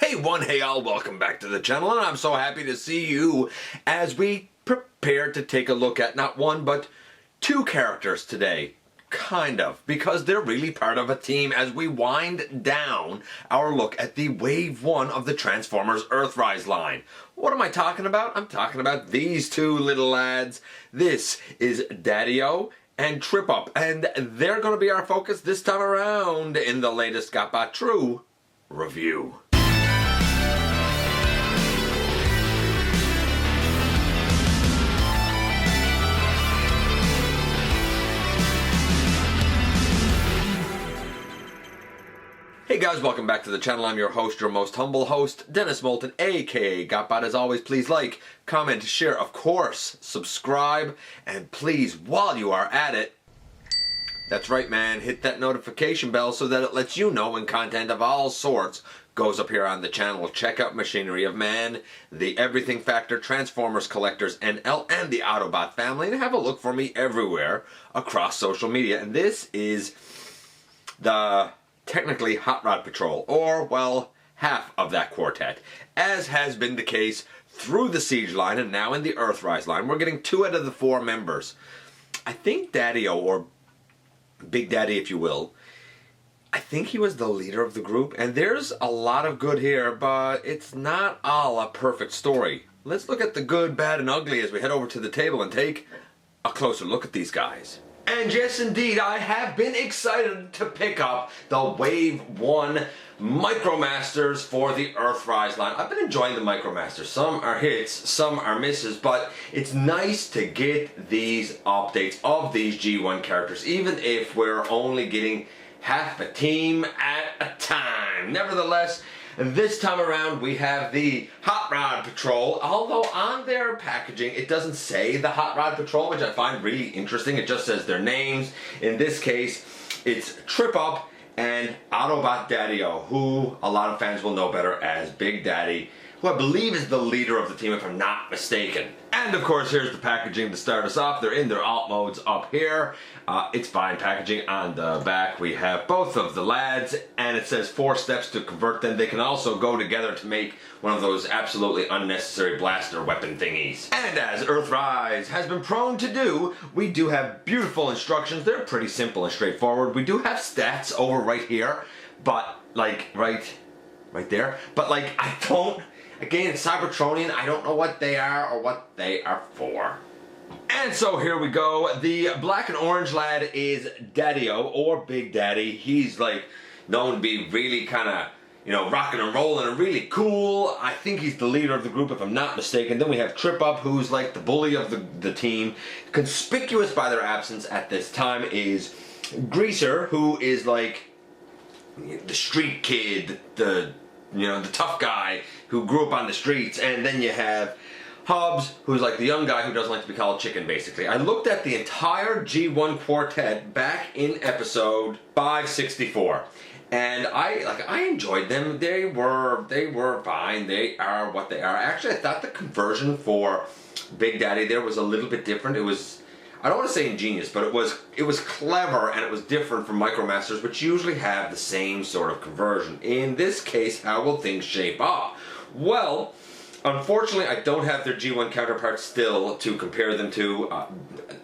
Hey one, hey all, welcome back to the channel, and I'm so happy to see you as we prepare to take a look at not one but two characters today. Kind of, because they're really part of a team as we wind down our look at the Wave 1 of the Transformers Earthrise line. What am I talking about? I'm talking about these two little lads. This is Daddy-O and Trip Up, and they're going to be our focus this time around in the latest GotBot True review. Hey guys, welcome back to the channel. I'm your host, your most humble host, Dennis Moulton, aka GotBot. As always, please like, comment, share, of course, subscribe, and please, while you are at it, that's right man, hit that notification bell so that it lets you know when content of all sorts goes up here on the channel. Check out Machinery of Man, the Everything Factor, Transformers Collectors, NL, and the Autobot family, and have a look for me everywhere across social media. And this is the technically Hot Rod Patrol, or, well, half of that quartet, as has been the case through the Siege line and now in the Earthrise line. We're getting 2 out of the 4 members. I think Daddy-O, or Big Daddy if you will, I think he was the leader of the group, and there's a lot of good here, but it's not all a perfect story. Let's look at the good, bad, and ugly as we head over to the table and take a closer look at these guys. And yes, indeed, I have been excited to pick up the Wave 1 Micromasters for the Earthrise line. I've been enjoying the Micromasters. Some are hits, some are misses, but it's nice to get these updates of these G1 characters, even if we're only getting half a team at a time. Nevertheless, this time around we have the Hot Rod Patrol, although on their packaging it doesn't say the Hot Rod Patrol, which I find really interesting. It just says their names. In this case, it's Trip Up and Autobot Daddy-O, who a lot of fans will know better as Big Daddy, who I believe is the leader of the team if I'm not mistaken. And of course, here's the packaging to start us off. They're in their alt modes up here. It's fine packaging. On the back we have both of the lads, and it says 4 steps to convert them. They can also go together to make one of those absolutely unnecessary blaster weapon thingies. And as Earthrise has been prone to do, we do have beautiful instructions. They're pretty simple and straightforward. We do have stats over right here, but like right there. But like I don't. Again, it's Cybertronian. I don't know what they are or what they are for. And so here we go. The black and orange lad is Daddy-O, or Big Daddy. He's like known to be really kind of, you know, rocking and rolling and really cool. I think he's the leader of the group if I'm not mistaken. Then we have Trip Up, who's like the bully of the team. Conspicuous by their absence at this time is Greaser, who is like the street kid, the tough guy who grew up on the streets. And then you have Hubs, who's like the young guy who doesn't like to be called chicken, basically. I looked at the entire G1 quartet back in episode 564, and I enjoyed them. They were fine. They are what they are. Actually, I thought the conversion for Big Daddy there was a little bit different. It was, I don't want to say ingenious, but it was clever, and it was different from Micromasters, which usually have the same sort of conversion. In this case, how will things shape up? Well, unfortunately, I don't have their G1 counterparts still to compare them to.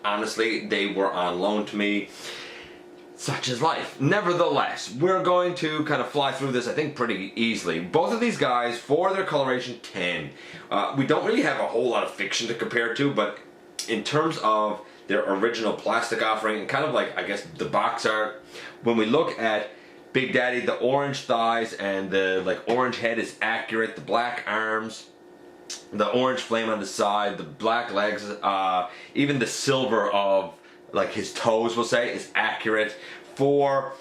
Honestly, they were on loan to me. Such is life. Nevertheless, we're going to kind of fly through this, I think, pretty easily. Both of these guys, for their coloration, 10. We don't really have a whole lot of fiction to compare to, but in terms of their original plastic offering and kind of like, I guess, the box art, when we look at Big Daddy, the orange thighs and the like orange head is accurate. The black arms, the orange flame on the side, the black legs, even the silver of like his toes, we'll say, is accurate. For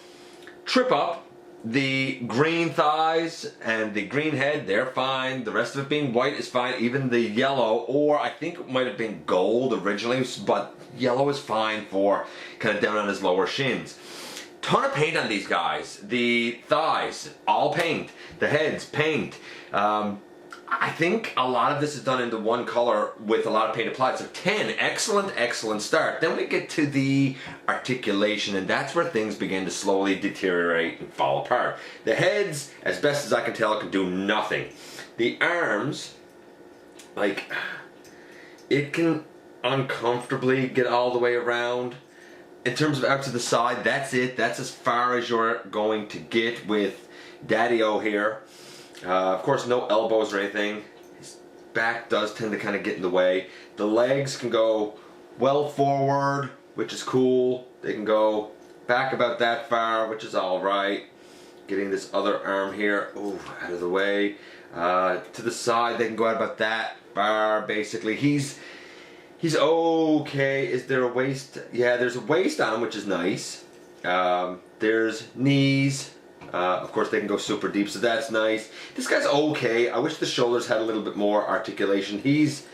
Trip Up, the green thighs and the green head, they're fine. The rest of it being white is fine. Even the yellow, or I think it might have been gold originally, but yellow is fine for kind of down on his lower shins. Ton of paint on these guys. The thighs, all paint. The heads, paint. I think a lot of this is done into one color with a lot of paint applied. So 10, excellent, excellent start. Then we get to the articulation, and that's where things begin to slowly deteriorate and fall apart. The heads, as best as I can tell, can do nothing. The arms, like, it can uncomfortably get all the way around. In terms of out to the side, that's it. That's as far as you're going to get with Daddy-O here. Of course, no elbows or anything. His back does tend to kind of get in the way. The legs can go well forward, which is cool. They can go back about that far, which is alright. Getting this other arm here, ooh, out of the way. To the side, they can go out about that far, basically. He's okay. Is there a waist? Yeah, there's a waist on him, which is nice. There's knees. Of course, they can go super deep, so that's nice. This guy's okay. I wish the shoulders had a little bit more articulation. His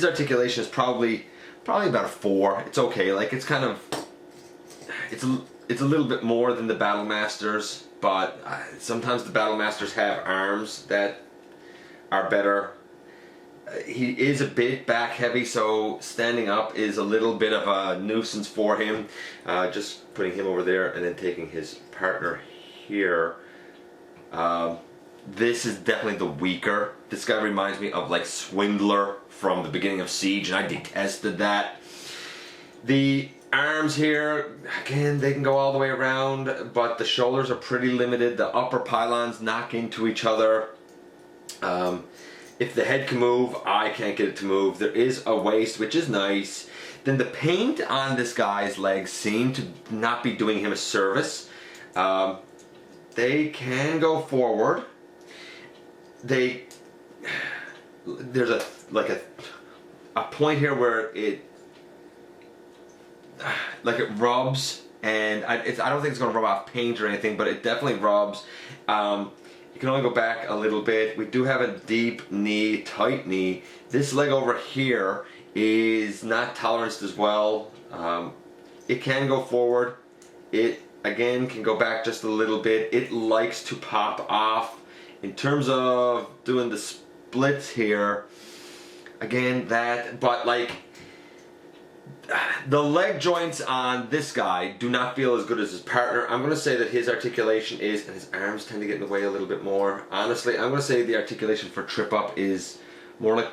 articulation is probably about a 4. It's okay. Like, it's kind of, it's a little bit more than the Battle Masters, but sometimes the Battle Masters have arms that are better. He is a bit back heavy, so standing up is a little bit of a nuisance for him. Just putting him over there and then taking his partner here. This is definitely the weaker. This guy reminds me of like Swindler from the beginning of Siege, and I detested that. The arms here, again, they can go all the way around, but the shoulders are pretty limited. The upper pylons knock into each other. If the head can move, I can't get it to move. There is a waist, which is nice. Then the paint on this guy's legs seem to not be doing him a service. They can go forward. There's a point here where it rubs, and I don't think it's going to rub off paint or anything, but it definitely rubs. You can only go back a little bit. We do have a deep knee, tight knee. This leg over here is not toleranced as well. It can go forward. It again can go back just a little bit. It likes to pop off. In terms of doing the splits here, again but like the leg joints on this guy do not feel as good as his partner. I'm going to say that his articulation is, and his arms tend to get in the way a little bit more. Honestly, I'm going to say the articulation for Trip Up is more like,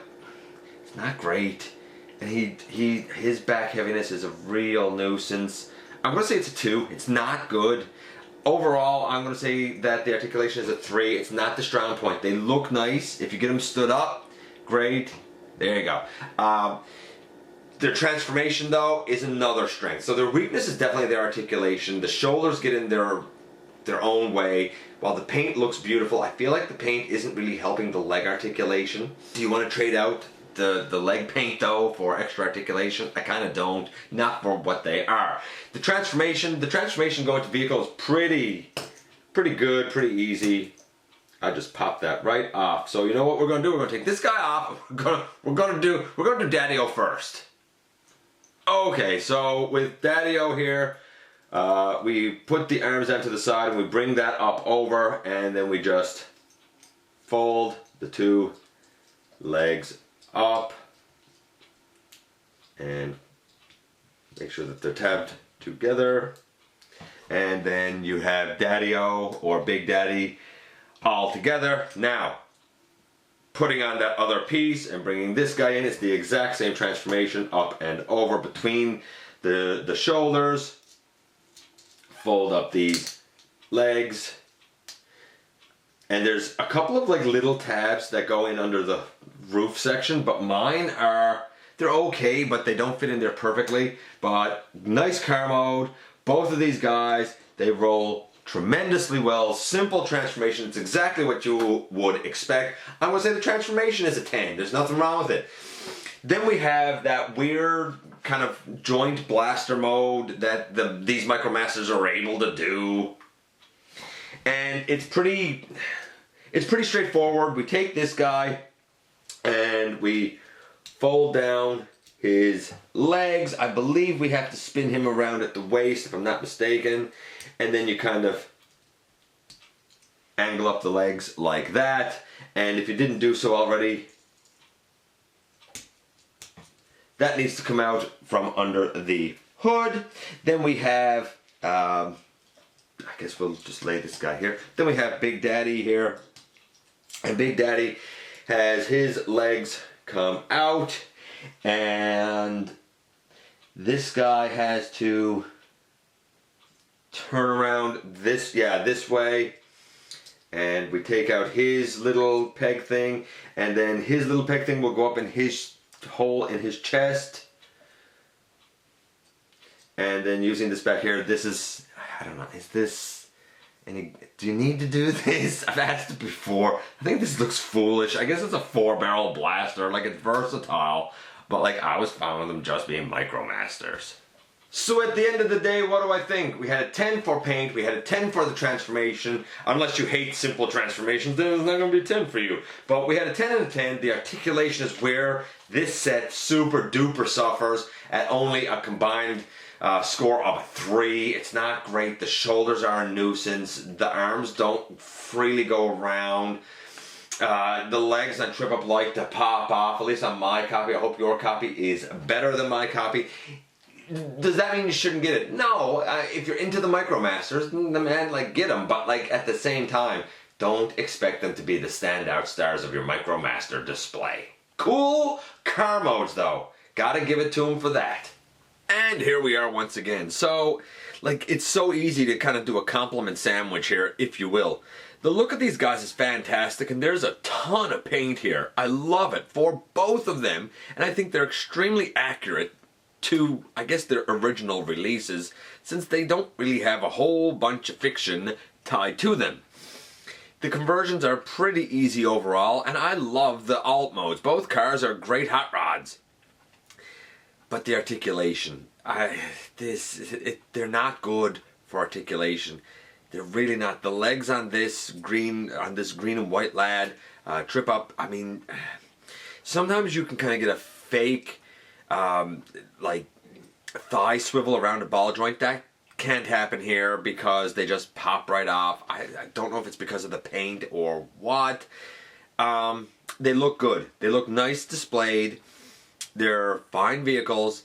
it's not great. And his back heaviness is a real nuisance. I'm going to say it's a 2. It's not good. Overall, I'm going to say that the articulation is a 3. It's not the strong point. They look nice. If you get them stood up, great. There you go. Their transformation, though, is another strength. So their weakness is definitely their articulation. The shoulders get in their own way. While the paint looks beautiful, I feel like the paint isn't really helping the leg articulation. Do you want to trade out the leg paint, though, for extra articulation? I kind of don't. Not for what they are. The transformation going to vehicle is pretty good, pretty easy. I just popped that right off. So you know what we're going to do? We're going to take this guy off. We're going to do Daddy-O first. Okay, so with Daddy-O here, we put the arms down to the side and we bring that up over, and then we just fold the 2 legs up and make sure that they're tabbed together. And then you have Daddy-O or Big Daddy all together. Now, putting on that other piece and bringing this guy in, it's the exact same transformation, up and over between the shoulders. Fold up these legs. And there's a couple of like little tabs that go in under the roof section, but mine they're okay, but they don't fit in there perfectly. But nice car mode. Both of these guys, they roll tremendously well. Simple transformation. It's exactly what you would expect. I'm going to say the transformation is a 10. There's nothing wrong with it. Then we have that weird kind of joint blaster mode that these micromasters are able to do. And it's pretty straightforward. We take this guy and we fold down his legs. I believe we have to spin him around at the waist, if I'm not mistaken. And then you kind of angle up the legs like that. And if you didn't do so already, that needs to come out from under the hood. Then we have, I guess we'll just lay this guy here. Then we have Big Daddy here. And Big Daddy has his legs come out. And this guy has to turn around this way. And we take out his little peg thing. And then his little peg thing will go up in his hole in his chest. And then using this back here, this is, I don't know, is this do you need to do this? I've asked it before. I think this looks foolish. I guess it's a 4-barrel blaster, like it's versatile, but like I was fine with them just being micromasters. So at the end of the day, what do I think? We had a 10 for paint, we had a 10 for the transformation. Unless you hate simple transformations, then it's not going to be a 10 for you. But we had a 10 and a 10. The articulation is where this set super duper suffers at only a combined score of a 3. It's not great. The shoulders are a nuisance. The arms don't freely go around. The legs on Trip Up like to pop off, at least on my copy. I hope your copy is better than my copy. Does that mean you shouldn't get it? No, if you're into the micromasters, man, like, get them. But like at the same time, don't expect them to be the standout stars of your micromaster display. Cool car modes though. Gotta give it to them for that. And here we are once again. So, like, it's so easy to kind of do a compliment sandwich here, if you will. The look of these guys is fantastic, and there's a ton of paint here. I love it for both of them, and I think they're extremely accurate to, I guess, their original releases, since they don't really have a whole bunch of fiction tied to them. The conversions are pretty easy overall, and I love the alt modes. Both cars are great hot rods. But the articulation, they're not good for articulation. They're really not. The legs on this green and white lad, Trip Up, I mean, sometimes you can kind of get a fake like thigh swivel around a ball joint. That can't happen here because they just pop right off. I don't know if it's because of the paint or what. They look good. They look nice displayed. They're fine vehicles.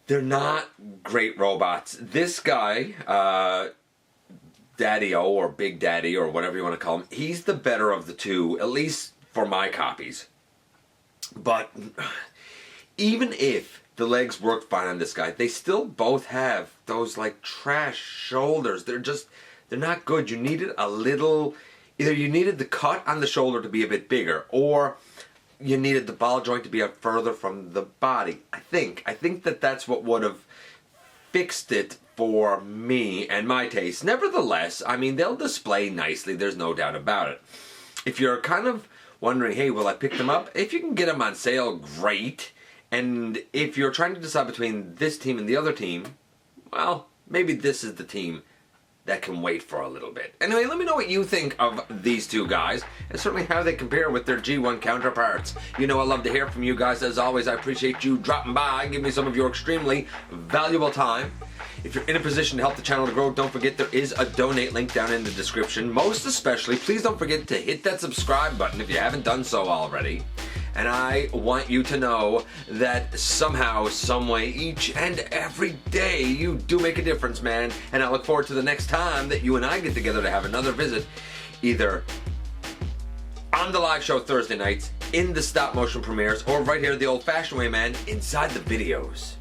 They're not great robots. This guy, Daddy-O or Big Daddy or whatever you want to call him, he's the better of the two, at least for my copies. But even if the legs work fine on this guy, they still both have those like trash shoulders. They're not good. You needed a little, either you needed the cut on the shoulder to be a bit bigger, or you needed the ball joint to be up further from the body. I think that's what would have fixed it for me and my taste. Nevertheless, I mean, they'll display nicely. There's no doubt about it. If you're kind of wondering, hey, will I pick them up? If you can get them on sale, great. And if you're trying to decide between this team and the other team, well, maybe this is the team that can wait for a little bit. Anyway, let me know what you think of these two guys, and certainly how they compare with their G1 counterparts. You know I love to hear from you guys. As always, I appreciate you dropping by and giving me some of your extremely valuable time. If you're in a position to help the channel to grow, don't forget there is a donate link down in the description. Most especially, please don't forget to hit that subscribe button if you haven't done so already. And I want you to know that somehow, someway, each and every day, you do make a difference, man. And I look forward to the next time that you and I get together to have another visit, either on the live show Thursday nights, in the stop motion premieres, or right here the old-fashioned way, man, inside the videos.